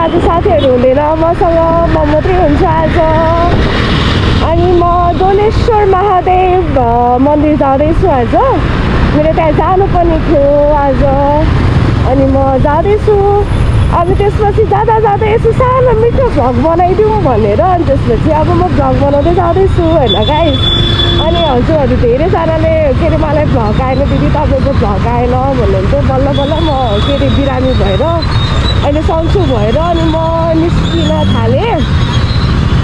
आज साथीहरू हुँदैन मसँग, म मात्रै हुन्छु आज। अनि म डोलेश्वर महादेव मन्दिर जाँदैछु आज। मेरो त्यहाँ जानुपर्ने थियो आज, अनि म जाँदैछु। अनि त्यसपछि जाँदा जाँदा यसो सानो मिठो भ्लग बनाइदिउँ भनेर, अनि त्यसपछि अब म भ्लग बनाउँदै जाँदैछु होइन गाइस। अनि हजुरहरू धेरैजनाले के अरे मलाई भ्लग आएन दिदी, तपाईँको भ्लग आएन भन्नुहुन्थ्यो। बल्ल बल्ल म के अरे बिरामी भएर अहिले सन्चो भएर अनि म निस्किन थालेँ।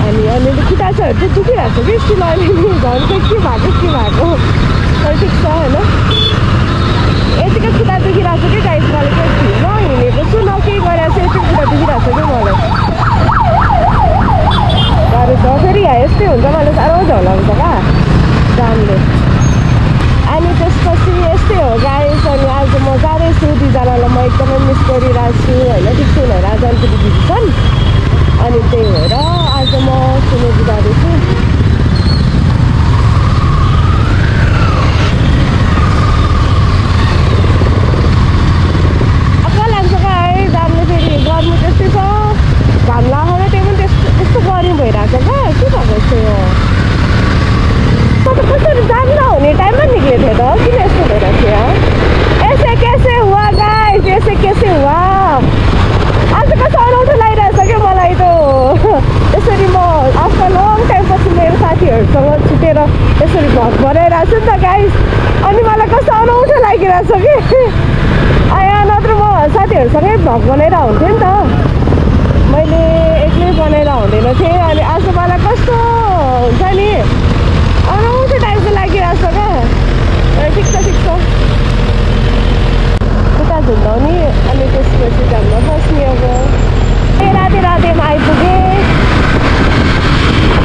अनि अलिअलि खुट्टाहरू चाहिँ दुखिरहेको छ कि स्टिल अहिले झन् चाहिँ के भएको तर ठिक छ होइन। यतिकै खुट्टा दुखिरहेको छ कि गाइस, मलाई चाहिँ नहिँडेको छु न केही गरेर चाहिँ यति खुट्टा दुखिरहेको छ कि मलाई गाह्रो छ। फेरि यस्तै हुन्छ, मलाई साह्रो झन् लाग्छ क्या जामले। अनि त्यसपछि यस्तै हो गाइस। अनि आज म जाँदैछु, दुईजनालाई म एकदमै मिस गरिरहेको छु होइन। ठिक छु भनेर आज अलिकति बिजी छन्, अनि त्यही भएर आज म सुनेर जाँदैछु। अक्का लाग्छ क्या है जामले। फेरि गर्मी त्यस्तै छ, घाम लगाएर त्यही पनि त्यस्तो गर्मी भइरहेको छ क्या। के भएको छ यो? त कसरी जाम नहुने टाइममा निक्लेको थियो त, किन यस्तो भइरहेको थियो? ऐसे कैसे हुआ गाइस, ऐसे कैसे हुआ? आज कस्तो अनौठो लागिरहेछ क्या मलाई त। यसरी म आफ्टर लङ टाइमपछि मेरो साथीहरूसँग छुटेर यसरी भ्लग बनाइरहेको छु नि त गाइस। अनि मलाई कस्तो अनौठो लागिरहेछ कि यहाँ नत्र म साथीहरूसँगै भ्लग बनाइरहेको हुन्थेँ नि त, मैले एक्लै बनाइरहेको हुँदैन थिएँ। अनि आज मलाई कस्तो हुन्छ नि अनौठो टाइपको लागिरहेछ क्या। ठिक छ खुट्टा झुन्डाउने। अनि त्यसपछि घाममा बस्ने। अब रातेमा आइपुगेँ।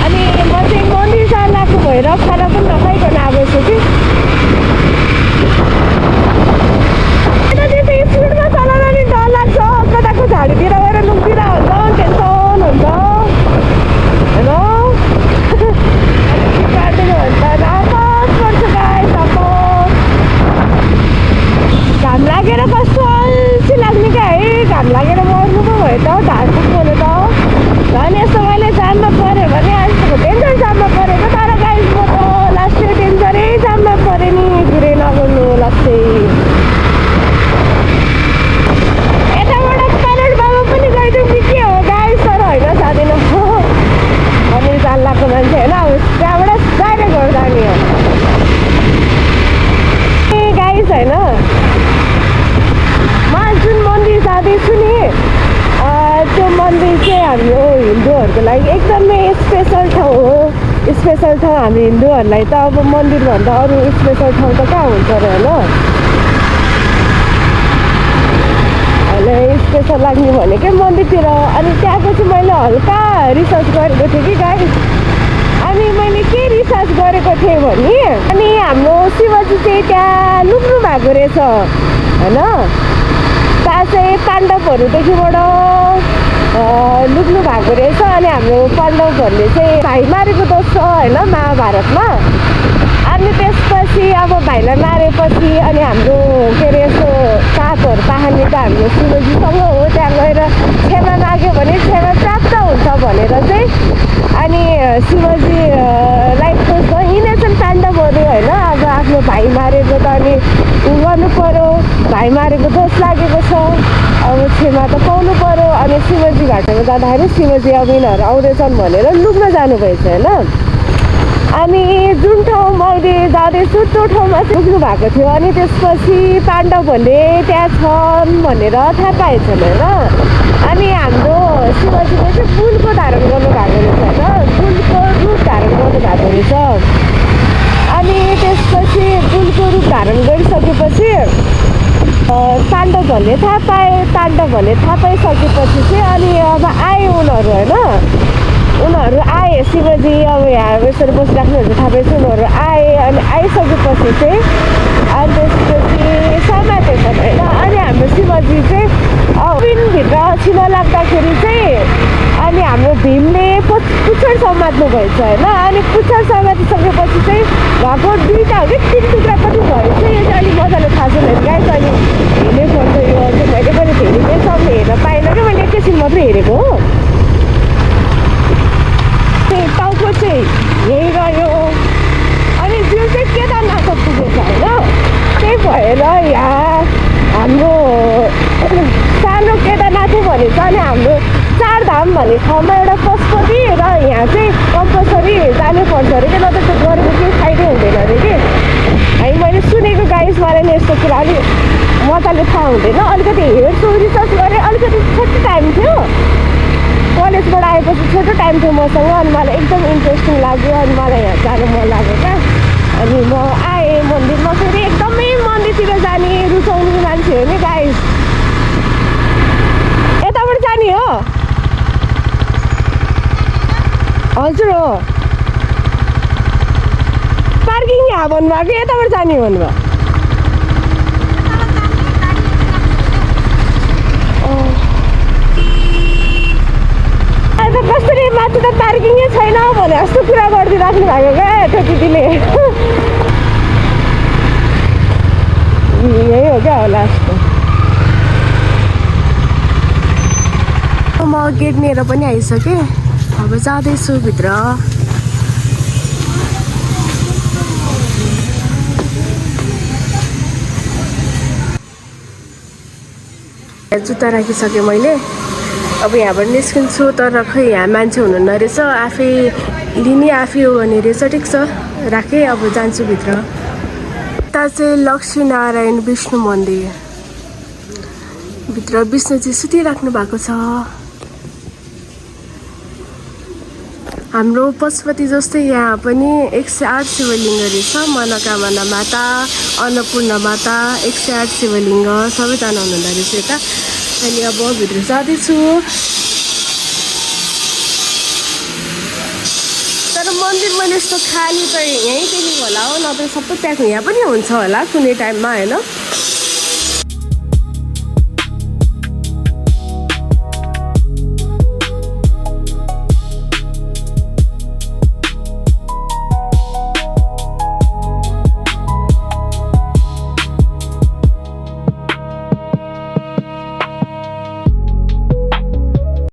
अनि म चाहिँ मन्दिर जान लागेको भएर खाना पनि नखाइकन आएको छु कि। स्पिडमा चलाउन नि डर लाग्छ, कताको झाडीतिर गएर लुक्तिर हुन्छ, टेन्सन हुन्छ होइन। काट्दैन भन्छ आफत पर्छ गाइस। घाम लागेर कस्तो अल्छी लाग्ने क्या है, घाम लागेर मर्नु पो भयो त ढाड पुग्नु त। झन् यस्तो मैले जाममा पऱ्यो भने आजको टेन्सन जाममा परेको, तर गाइस म त लास्ट इयर टेन्सनै जाममा परेँ नि। घुरे नगर्नु लास्टै। यताबाट कलर बाबा पनि गइदिउँ कि के हो गाइस, तर होइन जाँदैन मन्दिर जान लाग्ने मान्छे होइन। अब त्यहाँबाट डाइरेक्ट घर जाने हो ए गाइस होइन। म जुन मन्दिर जाँदैछु नि त्यो मन्दिर चाहिँ हाम्रो हिन्दूहरूको लागि एकदमै स्पेसल ठाउँ हो। स्पेसल ठाउँ हामी हिन्दूहरूलाई त अब मन्दिरभन्दा अरू स्पेसल ठाउँ त कहाँ हुन्छ र होइन। अहिले स्पेसल लाग्ने भनेकै मन्दिरतिर। अनि त्यहाँको चाहिँ मैले हल्का रिसर्च गरेको थिएँ कि गाइस। अनि मैले के रिसर्च गरेको थिएँ भने, अनि हाम्रो शिवजी चाहिँ त्यहाँ लुक्नु भएको रहेछ होइन। त्यहाँ चाहिँ पाण्डवहरूदेखिबाट लुक्नु भएको रहेछ। अनि हाम्रो पाण्डवहरूले चाहिँ भाइ मारेको दोष छ होइन महाभारतमा। अनि त्यसपछि अब भाइलाई मारेपछि अनि हाम्रो के अरे यस्तो पापहरू पाहाने त हाम्रो शिवजीसँग हो। त्यहाँ गएर क्षमा माग्यो भने क्षमा प्राप्त हुन्छ भनेर चाहिँ अनि शिवजीलाई खोज्छ इनेसेन्ट पाण्डवहरू होइन। अब आफ्नो भाइ मारेको त अनि गर्नु पऱ्यो, भाइ मारेको दोष लागेको छ, अब क्षमा त पाउनु पऱ्यो। अनि शिवजी घाटमा जाँदाखेरि शिवजी अब यिनीहरू आउँदैछन् भनेर लुक्न जानुभएछ होइन। अनि जुन ठाउँ मैले जाँदैछु त्यो ठाउँमा चाहिँ लुक्नु भएको थियो। अनि त्यसपछि पाण्डवहरूले त्यहाँ छन् भनेर थाहा पाएछन् होइन। अनि हाम्रो शिवजीले चाहिँ फुलको धारण गर्नु भएको रहेछ होइन, फुलको रूप धारण गर्नु भएको रहेछ। अनि त्यसपछि फुलको रूप धारण गरिसकेपछि पाण्डवहरूले थाहा पाइसकेपछि चाहिँ अनि अब आए उनीहरू होइन। उनीहरू आए, शिवजी अब यहाँ यसरी बसिराख्नुहुन्छ थाहा पाएपछि उनीहरू आए। अनि आइसकेपछि चाहिँ अनि त्यसपछि समातेछन् होइन। अनि हाम्रो शिवजी चाहिँ पिनभित्र छिन लाग्दाखेरि चाहिँ अनि हाम्रो भीमले पुच्छर समात्नु भएछ होइन। अनि पुच्छर समातिसकेपछि चाहिँ भएको दुईवटा हो कि तिन टुक्रा पनि भएछ। यो चाहिँ अलिक मजाले थाहा छैन गाइस। अनि हेर्नै पर्छ यो चाहिँ, मैले पनि धेरै बेरसम्म हेर्न पाइनँ कि, मैले एकैछिन मात्रै हेरेको। भन्ने ठाउँमा एउटा पशुपति र यहाँ चाहिँ कम्पलसरी जानै पर्छ अरे कि नत्र त्यो गरेको केही फाइदै हुँदैन अरे कि है मैले सुनेको गाइस मलाई नि यस्तो कुरा अलिक मजाले थाहा हुँदैन अलिकति हेर्छु रिसर्च गरेँ अलिकति छोटो टाइम थियो कलेजबाट आएपछि छोटो टाइम थियो मसँग अनि मलाई एकदम इन्ट्रेस्टिङ लाग्यो अनि मलाई यहाँ जानु मन लाग्यो क्या अनि म आएँ मन्दिरमा फेरि एकदमै मन्दिरतिर जाने रुचाउने मान्छे हो नि गाइस यताबाट जाने हो हजुर हो पार्किङ यहाँ भन्नुभएको यताबाट जाने भन्नुभयो कसरी माथि त पार्किङै छैन भने जस्तो कुरा गरिदिइराख्नु भएको क्या त्यो दिदीले यही हो क्या होला जस्तो म गेट लिएर पनि आइसकेँ अब जाँदैछु भित्र जुत्ता राखिसकेँ मैले अब यहाँबाट निस्किन्छु तर खै यहाँ मान्छे हुनुहुन्न रहेछ आफै लिने आफै हो भने रहेछ ठिक छ राखेँ अब जान्छु भित्र यता चाहिँ लक्ष्मीनारायण विष्णु मन्दिर भित्र विष्णुजी सुतिराख्नु भएको छ हाम्रो पशुपति जस्तै यहाँ पनि 108 शिवलिङ्ग रहेछ मनोकामना माता अन्नपूर्ण माता 108 शिवलिङ्ग सबैजना हुनुहुँदो रहेछ यता अनि अब भित्र जाँदैछु तर मन्दिर मैले यस्तो खाली त यहीँ देखेको होला हो नत्र सबै प्याक यहाँ पनि हुन्छ होला कुनै टाइममा होइन